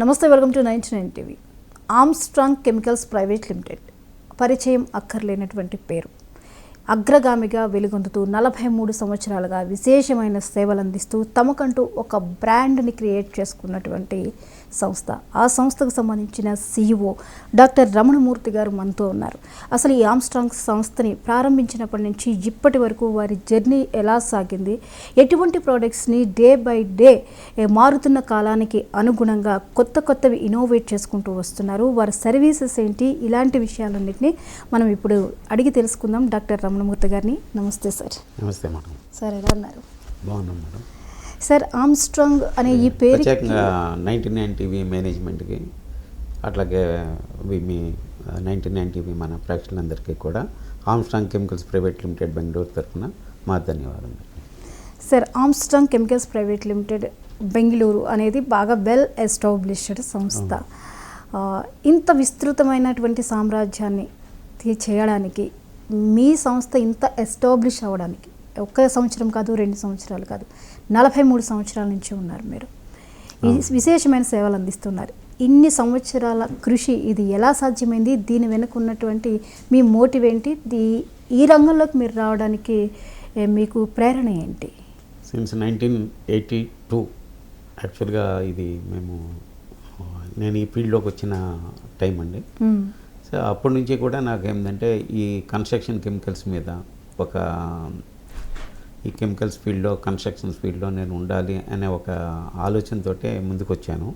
నమస్తే, welcome to 99 TV. Armstrong chemicals private limited పరిచయం అక్కర్లేనటువంటి పేరు. అగ్రగామిగా వెలుగొందుతూ 43 సంవత్సరాలుగా విశేషమైన సేవలు అందిస్తూ తమకంటూ ఒక బ్రాండ్ని క్రియేట్ చేసుకున్నటువంటి సంస్థ. ఆ సంస్థకు సంబంధించిన CEO డాక్టర్ రమణమూర్తి గారు మనతో ఉన్నారు. అసలు ఈ ఆర్మ్స్ట్రాంగ్ సంస్థని ప్రారంభించినప్పటి నుంచి ఇప్పటి వరకు వారి జర్నీ ఎలా సాగింది, ఎటువంటి ప్రోడక్ట్స్ని డే బై డే మారుతున్న కాలానికి అనుగుణంగా కొత్తవి ఇన్నోవేట్ చేసుకుంటూ వస్తున్నారు, వారి సర్వీసెస్ ఏంటి, ఇలాంటి విషయాలన్నింటినీ మనం ఇప్పుడు అడిగి తెలుసుకుందాం డాక్టర్ రమణమూర్తి గారిని. నమస్తే సార్. నమస్తే మేడం. సార్ ఎలా ఉన్నారు? బాగున్నాం మేడం. సార్, ఆర్మ్స్ట్రాంగ్ అనే ఈ పేరు ప్రత్యేకంగా 99 టీవీ మేనేజ్మెంట్కి, అట్లాగే మీ 99 టీవీ మన ప్రేక్షకులందరికీ కూడా Armstrong chemicals private limited Bengaluru తరఫున మా ధన్యవాదాలు. Sir, Armstrong chemicals private limited Bengaluru అనేది బాగా వెల్ ఎస్టాబ్లిష్డ్ సంస్థ. ఇంత విస్తృతమైనటువంటి సామ్రాజ్యాన్ని చేయడానికి, మీ సంస్థ ఇంత ఎస్టాబ్లిష్ అవ్వడానికి ఒక్క సంవత్సరం కాదు, 2 సంవత్సరాలు కాదు, 43 సంవత్సరాల నుంచి ఉన్నారు మీరు. ఈ విశేషమైన సేవలు అందిస్తున్నారు. ఇన్ని సంవత్సరాల కృషి ఇది ఎలా సాధ్యమైంది? దీని వెనుక ఉన్నటువంటి మీ మోటివ్ ఏంటి? ఈ రంగంలోకి మీరు రావడానికి మీకు ప్రేరణ ఏంటి? సిన్స్ 1982 యాక్చువల్గా ఇది నేను ఈ ఫీల్డ్లోకి వచ్చిన టైం అండి. సో అప్పటి నుంచి కూడా నాకు ఏంటంటే ఈ కన్స్ట్రక్షన్ కెమికల్స్ మీద ఈ కెమికల్స్ ఫీల్డ్లో, కన్స్ట్రక్షన్స్ ఫీల్డ్లో నేను ఉండాలి అనే ఒక ఆలోచనతో ముందుకు వచ్చాను.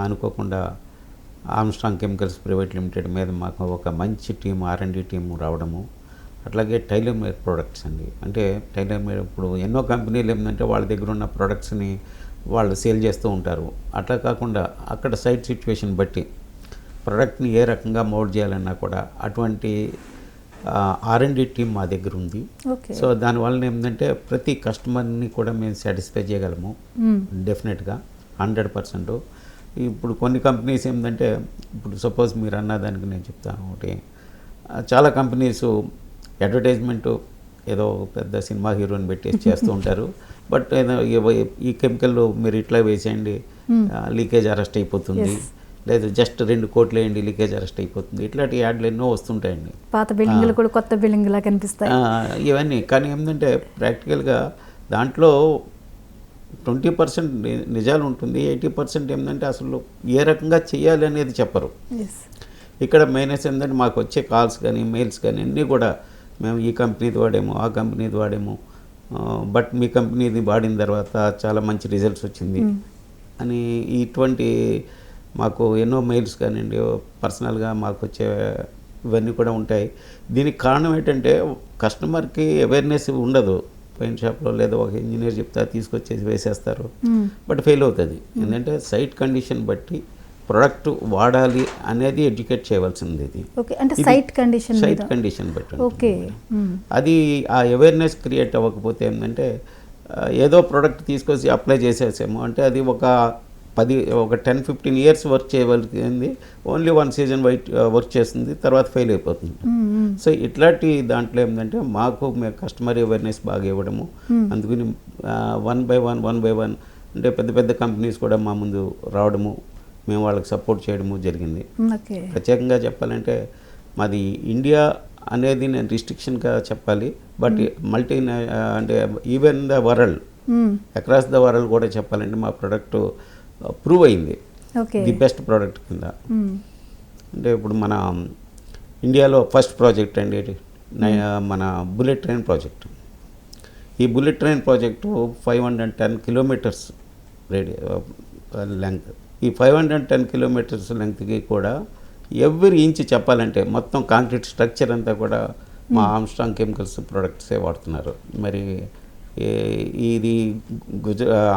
అనుకోకుండా ఆర్మ్స్ట్రాంగ్ కెమికల్స్ ప్రైవేట్ లిమిటెడ్ మీద మాకు ఒక మంచి టీం, R&D టీం రావడము, అట్లాగే టైలర్ మేడ్ ప్రోడక్ట్స్ అండి. అంటే టైలర్ మేడ్ ఇప్పుడు ఎన్నో కంపెనీలు ఏంటంటే వాళ్ళ దగ్గర ఉన్న ప్రోడక్ట్స్ని వాళ్ళు సేల్ చేస్తూ ఉంటారు. అట్లా కాకుండా అక్కడ సైట్ సిచ్యువేషన్ బట్టి ప్రోడక్ట్ని ఏ రకంగా మోల్డ్ చేయాలన్నా కూడా అటువంటి R&D టీం మా దగ్గర ఉంది. సో దానివల్ల ఏంటంటే ప్రతి కస్టమర్ని కూడా మేము సాటిస్ఫై చేయగలము డెఫినెట్గా 100%. ఇప్పుడు కొన్ని కంపెనీస్ ఏంటంటే, ఇప్పుడు సపోజ్ మీరు అన్న దానికి నేను చెప్తాను ఒకటి, చాలా కంపెనీస్ అడ్వర్టైజ్మెంటు ఏదో పెద్ద సినిమా హీరోని పెట్టేసి చేస్తూ ఉంటారు. బట్ ఈ కెమికల్ మీరు ఇట్లా వేసేయండి, లీకేజ్ అరెస్ట్ అయిపోతుంది, లేదు జస్ట్ 2 కోట్లు వేయండి, లీకేజ్ అరెస్ట్ అయిపోతుంది, ఇట్లాంటి యాడ్లు ఎన్నో వస్తుంటాయండి. పాత బిల్డింగ్లు కూడా కొత్త బిల్డింగ్లా కనిపిస్తాయి ఇవన్నీ. కానీ ఏంటంటే ప్రాక్టికల్గా దాంట్లో 20% నిజాలు ఉంటుంది, 80% ఏంటంటే అసలు ఏ రకంగా చేయాలి అనేది చెప్పరు. ఇక్కడ మైనస్ ఏంటంటే మాకు వచ్చే కాల్స్ కానీ మెయిల్స్ కానీ అన్నీ కూడా మేము ఈ కంపెనీది వాడేమో, ఆ కంపెనీది వాడేమో, బట్ మీ కంపెనీది వాడిన తర్వాత చాలా మంచి రిజల్ట్స్ వచ్చింది అని ఇటువంటి మాకు ఎన్నో మెయిల్స్ కానివ్వండి, పర్సనల్గా మాకు వచ్చే ఇవన్నీ కూడా ఉంటాయి. దీనికి కారణం ఏంటంటే కస్టమర్కి అవేర్నెస్ ఉండదు. పెయింట్ షాప్లో లేదా ఒక ఇంజనీర్ చెప్తా తీసుకొచ్చేసి వేసేస్తారు, బట్ ఫెయిల్ అవుతుంది. ఎందుకంటే సైట్ కండిషన్ బట్టి ప్రొడక్ట్ వాడాలి అనేది ఎడ్యుకేట్ చేయవలసింది. ఇది సైట్ కండిషన్ బట్టి అది ఆ అవేర్నెస్ క్రియేట్ అవ్వకపోతే ఏంటంటే ఏదో ప్రోడక్ట్ తీసుకొచ్చి అప్లై చేసేసాము అంటే అది ఒక 10-15 ఇయర్స్ వర్క్ చేయగలిగింది, ఓన్లీ 1 సీజన్ వర్క్ చేస్తుంది, తర్వాత ఫెయిల్ అయిపోతుంది. సో ఇట్లాంటి దాంట్లో ఏంటంటే మేము కస్టమర్ అవేర్నెస్ బాగా ఇవ్వడము, అందుకని 1 by 1 అంటే పెద్ద కంపెనీస్ కూడా మా ముందు రావడము, మేము వాళ్ళకి సపోర్ట్ చేయడము జరిగింది. ప్రత్యేకంగా చెప్పాలంటే మాది ఇండియా అనేది నేను రిస్ట్రిక్షన్గా చెప్పాలి, బట్ అంటే even the world, across the world కూడా చెప్పాలంటే మా ప్రోడక్ట్ ప్రూవ్ అయింది ది బెస్ట్ ప్రోడక్ట్ కింద. అంటే ఇప్పుడు మన ఇండియాలో ఫస్ట్ ప్రాజెక్ట్ అండి మన బుల్లెట్ ట్రైన్ ప్రాజెక్ట్. ఈ bullet train project 510 kilometres length. ఈ 510 కిలోమీటర్స్ లెంగ్త్కి కూడా ఎవ్రీ ఇంచ్ చెప్పాలంటే మొత్తం కాంక్రీట్ స్ట్రక్చర్ అంతా కూడా మా ఆర్మ్స్ట్రాంగ్ కెమికల్స్ ప్రోడక్ట్సే వాడుతున్నారు. మరి ఇది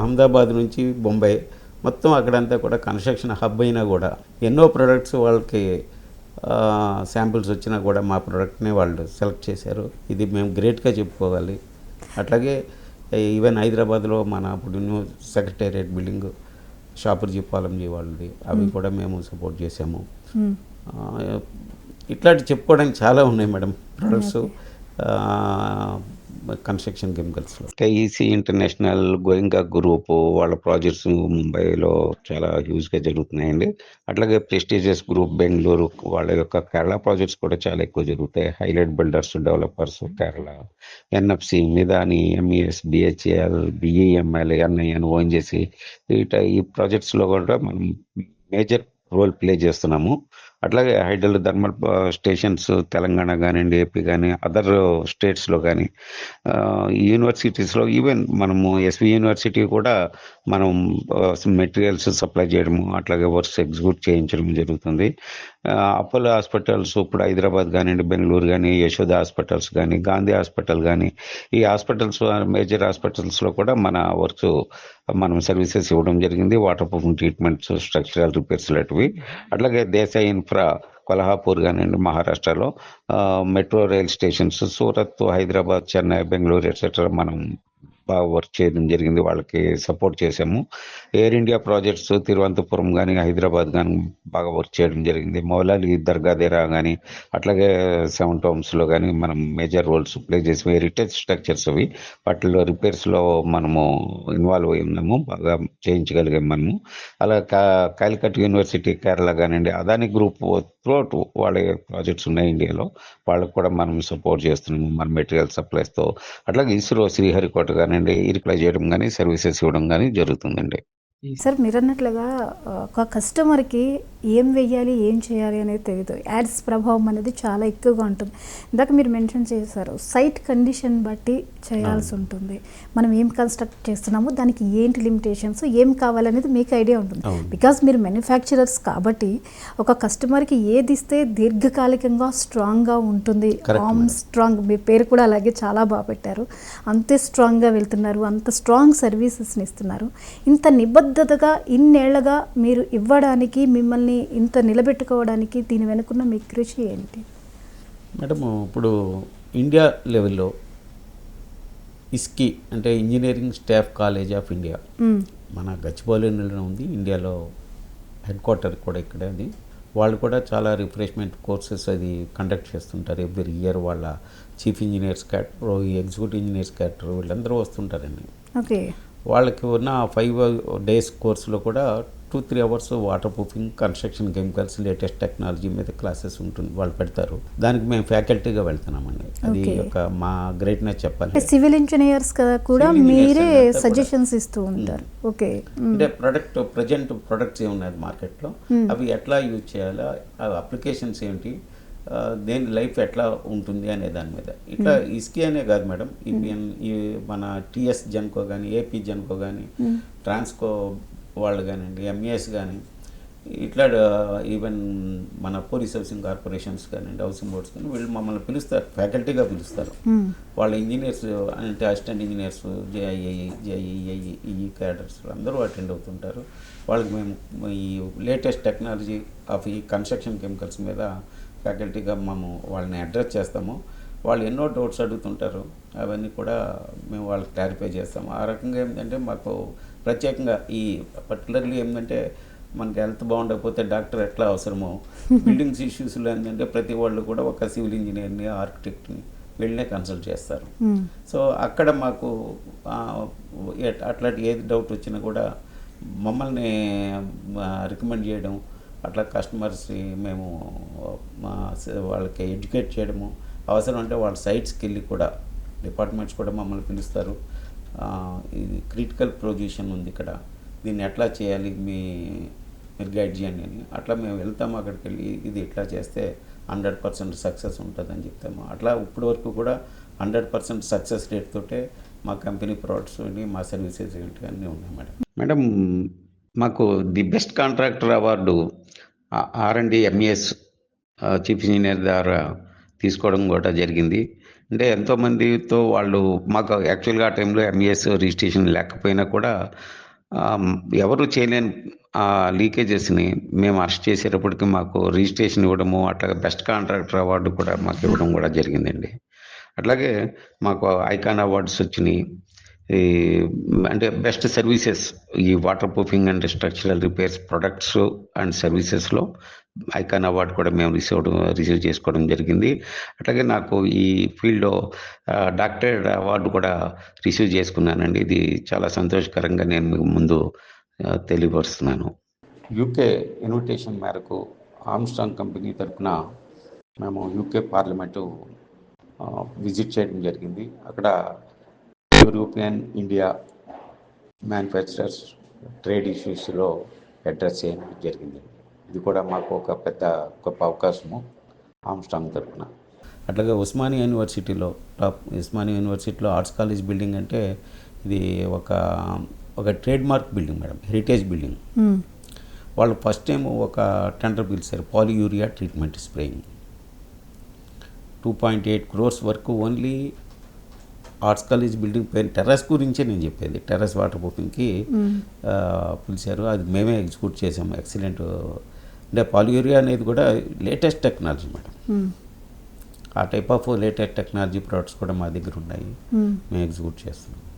అహ్మదాబాద్ నుంచి బొంబాయి మొత్తం అక్కడంతా కూడా కన్స్ట్రక్షన్ హబ్ అయినా కూడా ఎన్నో ప్రోడక్ట్స్ వాళ్ళకి శాంపిల్స్ వచ్చినా కూడా మా ప్రోడక్ట్నే వాళ్ళు సెలెక్ట్ చేశారు. ఇది మేము గ్రేట్గా చెప్పుకోవాలి. అట్లాగే ఈవెన్ హైదరాబాద్లో మన ఇప్పుడు న్యూ సెక్రటేరియట్ బిల్డింగ్ షాపుర్జీ పాలంజీ వాళ్ళది, అవి కూడా మేము సపోర్ట్ చేసాము. ఇట్లాంటి చెప్పుకోవడానికి చాలా ఉన్నాయి మేడం ప్రోడక్ట్స్. కన్స్ట్రక్షన్ కెమికల్స్లో. ఈసీ ఇంటర్నేషనల్, గోయింకా గ్రూప్ వాళ్ళ ప్రాజెక్ట్స్ ముంబైలో చాలా హ్యూజ్గా జరుగుతున్నాయండి. అట్లాగే ప్రెస్టీజియస్ గ్రూప్ బెంగళూరు వాళ్ళ యొక్క కేరళ ప్రాజెక్ట్స్ కూడా చాలా ఎక్కువ జరుగుతాయి. Highlight builders developers Kerala, NFC, Midhani, MES, BHEL, BEML, NIN, ONGC ఈ ప్రాజెక్ట్స్లో కూడా మనం మేజర్ రోల్ ప్లే చేస్తున్నాము. అట్లాగే హైడ్రల్ థర్మల్ స్టేషన్స్ తెలంగాణ కానివ్వండి, ఏపీ కానీ, అదర్ స్టేట్స్లో కానీ, యూనివర్సిటీస్లో ఈవెన్ మనము ఎస్వి యూనివర్సిటీ కూడా మనం మెటీరియల్స్ సప్లై చేయడము, అట్లాగే వర్క్స్ ఎగ్జిక్యూట్ చేయించడం జరుగుతుంది. అపోలో హాస్పిటల్స్ ఇప్పుడు హైదరాబాద్ కానివ్వండి, బెంగళూరు కానీ, యశోద హాస్పిటల్స్ కానీ, గాంధీ హాస్పిటల్ కానీ, ఈ హాస్పిటల్స్ మేజర్ హాస్పిటల్స్లో కూడా మన వర్క్స్ మనం సర్వీసెస్ ఇవ్వడం జరిగింది. Water proofing treatments, structural repairs లాంటివి. అట్లాగే దేశాయి ఇన్ఫ్రా కొల్హాపూర్ కానివ్వండి మహారాష్ట్రలో, metro rail stations Surat, Hyderabad, Chennai, Bengaluru etcetera మనం బాగా వర్క్ చేయడం జరిగింది. వాళ్ళకి సపోర్ట్ చేసాము. ఎయిర్ ఇండియా ప్రాజెక్ట్స్ తిరువనంతపురం కానీ, హైదరాబాద్ కానీ బాగా వర్క్ చేయడం జరిగింది. మౌలాలి దర్గా దేరా కానీ, అట్లాగే 7 టౌన్స్లో కానీ మనం మేజర్ రోల్స్ ప్లే చేసి హెరిటేజ్ స్ట్రక్చర్స్ అవి వాటిలో రిపేర్స్లో మనము ఇన్వాల్వ్ అయి ఉన్నాము, బాగా చేయించగలిగాము మనము. అలా కాలికట్ యూనివర్సిటీ కేరళ కానివ్వండి, అదాని గ్రూప్ త్రూఅవుట్ వాళ్ళ ప్రాజెక్ట్స్ ఉన్నాయి ఇండియాలో, వాళ్ళకు కూడా మనం సపోర్ట్ చేస్తున్నాము మన మెటీరియల్ సప్లైస్తో. అట్లాగే ఇస్రో శ్రీహరికోట కానివ్వండి రిప్లై చేయడం కానీ, సర్వీసెస్ ఇవ్వడం కానీ జరుగుతుందండి. సార్ మీరు అన్నట్లుగా ఒక కస్టమర్కి ఏం వెయ్యాలి ఏం చేయాలి అనేది తెలియదు. యాడ్స్ ప్రభావం అనేది చాలా ఎక్కువగా ఉంటుంది. ఇందాక మీరు మెన్షన్ చేశారు సైట్ కండిషన్ బట్టి చేయాల్సి ఉంటుంది. మనం ఏం కన్స్ట్రక్ట్ చేస్తున్నామో దానికి ఏంటి లిమిటేషన్స్, ఏం కావాలనేది మీకు ఐడియా ఉంటుంది. బికాజ్ మీరు మ్యానుఫ్యాక్చరర్స్ కాబట్టి ఒక కస్టమర్కి ఏది ఇస్తే దీర్ఘకాలికంగా స్ట్రాంగ్గా ఉంటుంది. ఆర్మ్ స్ట్రాంగ్, మీ పేరు కూడా అలాగే చాలా బాగా పెట్టారు. అంతే స్ట్రాంగ్గా వెళ్తున్నారు, అంత స్ట్రాంగ్ సర్వీసెస్ని ఇస్తున్నారు. ఇంత నిబద్ధతగా ఇన్నేళ్లగా మీరు ఇవ్వడానికి, మిమ్మల్ని ఇంత నిలబెట్టుకోవడానికి దీని వెనుకున్న మీ కృషి ఏంటి? మేడం, ఇప్పుడు ఇండియా లెవెల్లో ఇస్కి అంటే engineering staff college of India మన గచ్చిబౌలిలో ఉంది. ఇండియాలో హెడ్ క్వార్టర్ కూడా ఇక్కడే ఉంది. వాళ్ళు కూడా చాలా రిఫ్రెష్మెంట్ కోర్సెస్ అది కండక్ట్ చేస్తుంటారు ఎవ్రీ ఇయర్. వాళ్ళ చీఫ్ ఇంజనీర్స్ క్యాటర్, ఎగ్జిక్యూటివ్ ఇంజనీర్స్ క్యాటర్ వీళ్ళందరూ వస్తుంటారండి. ఓకే. వాళ్ళకి ఉన్న 5 days కోర్సులో కూడా 2-3 hours water proofing, construction chemicals, latest technology మీద క్లాసెస్ ఉంటుంది, వాళ్ళు పెడతారు. దానికి మేము ఫ్యాకల్టీగా వెళ్తున్నామండి. అది ఒక మా గ్రేట్నెస్ చెప్పాలి. సివిల్ ఇంజనీర్స్ కూడా మీరే సజెషన్స్ ఇస్తూ ఉంటారు. ఓకే. అంటే ప్రజెంట్ ప్రొడక్ట్స్ ఏమున్నాయి మార్కెట్లో, అవి ఎట్లా యూజ్ చేయాలా, అవి అప్లికేషన్స్ ఏంటి, దేని లైఫ్ ఎట్లా ఉంటుంది అనే దాని మీద. ఇట్లా ఇస్కి అనే కాదు మేడం, ఈ మన టిఎస్ జెన్కో కానీ, ఏపీ జెన్కో కానీ, ట్రాన్స్కో వాళ్ళు కానివ్వండి, ఎంఈఎస్ కానీ, ఇట్లా ఈవెన్ మన పోలీస్ హౌసింగ్ కార్పొరేషన్స్ కానివ్వండి, హౌసింగ్ బోర్డ్స్ కానీ, వీళ్ళు మమ్మల్ని పిలుస్తారు, ఫ్యాకల్టీగా పిలుస్తారు. వాళ్ళ ఇంజనీర్స్ అంటే అసిస్టెంట్ ఇంజనీర్స్, జేఈఈ క్యాడర్స్ అందరూ అటెండ్ అవుతుంటారు. వాళ్ళకి మేము ఈ లేటెస్ట్ టెక్నాలజీ ఆఫ్ ఈ కన్స్ట్రక్షన్ కెమికల్స్ మీద ఫ్యాకల్టీగా మేము వాళ్ళని అడ్రస్ చేస్తాము. వాళ్ళు ఎన్నో డౌట్స్ అడుగుతుంటారు, అవన్నీ కూడా మేము వాళ్ళకి క్లారిఫై చేస్తాము. ఆ రకంగా ఏంటంటే మాకు ప్రత్యేకంగా ఈ పర్టికులర్లీ ఏంటంటే మనకి హెల్త్ బాగుండకపోతే డాక్టర్ ఎట్లా అవసరమో, బిల్డింగ్స్ ఇష్యూస్లో ఏంటంటే ప్రతి వాళ్ళు కూడా ఒక సివిల్ ఇంజనీర్ని, ఆర్కిటెక్ట్ని వీళ్ళనే కన్సల్ట్ చేస్తారు. సో అక్కడ మాకు అట్లాంటి ఏది డౌట్ వచ్చినా కూడా మమ్మల్ని రికమెండ్ చేయడం, అట్లా కస్టమర్స్ని మేము వాళ్ళకి ఎడ్యుకేట్ చేయడము, అవసరం అంటే వాళ్ళ సైట్స్కి వెళ్ళి కూడా డిపార్ట్మెంట్స్ కూడా మమ్మల్ని పిలుస్తారు. ఇది క్రిటికల్ పొజిషన్ ఉంది ఇక్కడ, దీన్ని ఎట్లా చేయాలి మీరు గైడ్ చేయండి అని. అట్లా మేము వెళ్తాము, అక్కడికి వెళ్ళి ఇది ఎట్లా చేస్తే 100% సక్సెస్ ఉంటుందని చెప్తాము. అట్లా ఇప్పటి వరకు కూడా 100% సక్సెస్ రేట్ తోటే మా కంపెనీ ప్రోడక్ట్స్ మా సర్వీసెస్ ఏంటి అన్నీ ఉన్నాయి మేడం. మేడం, మాకు the best contractor award R&D MES chief engineer ద్వారా తీసుకోవడం కూడా జరిగింది. అంటే ఎంతోమందితో వాళ్ళు మాకు యాక్చువల్గా ఆ టైంలో ఎంఈఎస్ రిజిస్ట్రేషన్ లేకపోయినా కూడా ఎవరు చేయలేని లీకేజెస్ని మేము అరెస్ట్ చేసేటప్పటికి మాకు రిజిస్ట్రేషన్ ఇవ్వడము, అట్లాగే బెస్ట్ కాంట్రాక్టర్ అవార్డు కూడా మాకు ఇవ్వడం కూడా జరిగిందండి. అట్లాగే మాకు ఐకాన్ అవార్డ్స్ వచ్చినాయి. అంటే బెస్ట్ సర్వీసెస్ ఈ water proofing and structural repairs products and సర్వీసెస్లో ఐకాన్ అవార్డు కూడా మేము రిసీవ్ చేసుకోవడం జరిగింది. అట్లాగే నాకు ఈ ఫీల్డ్లో డాక్టరేట్ అవార్డు కూడా రిసీవ్ చేసుకున్నానండి. ఇది చాలా సంతోషకరంగా నేను మీకు ముందు తెలియపరుస్తున్నాను. యూకే ఇన్విటేషన్ మేరకు ఆర్మ్స్ట్రాంగ్ కంపెనీ తరఫున మేము యూకే పార్లమెంటు విజిట్ చేయడం జరిగింది. అక్కడ యూరోపియన్ ఇండియా మ్యానుఫ్యాక్చరర్స్ ట్రేడ్ ఇష్యూస్లో అడ్రస్ చేయడం జరిగింది. ఇది కూడా మాకు ఒక గొప్ప అవకాశము ఆర్మ్స్ట్రాంగ్ తరఫున. అట్లాగే ఉస్మానియా యూనివర్సిటీలో ఉస్మానియా యూనివర్సిటీలో ఆర్ట్స్ కాలేజ్ బిల్డింగ్ అంటే ఇది ఒక trade mark building madam, heritage building. వాళ్ళు ఫస్ట్ టైం ఒక టెండర్ పిలిచారు, పాలియూరియా ట్రీట్మెంట్ స్ప్రేయింగ్. 2.8 crores వరకు ఓన్లీ ఆర్ట్స్ కాలేజ్ బిల్డింగ్ పైన టెర్రస్ గురించే నేను చెప్పేది. టెర్రస్ వాటర్ ప్రూఫింగ్కి పిలిచారు, అది మేమే ఎగ్జిక్యూట్ చేసాము. ఎక్సలెంట్. అంటే పాలియూరియా అనేది కూడా లేటెస్ట్ టెక్నాలజీ మేడం. ఆ type of latus technology products కూడా మా దగ్గర ఉన్నాయి, మేము ఎగ్జిక్యూట్ చేస్తున్నాం.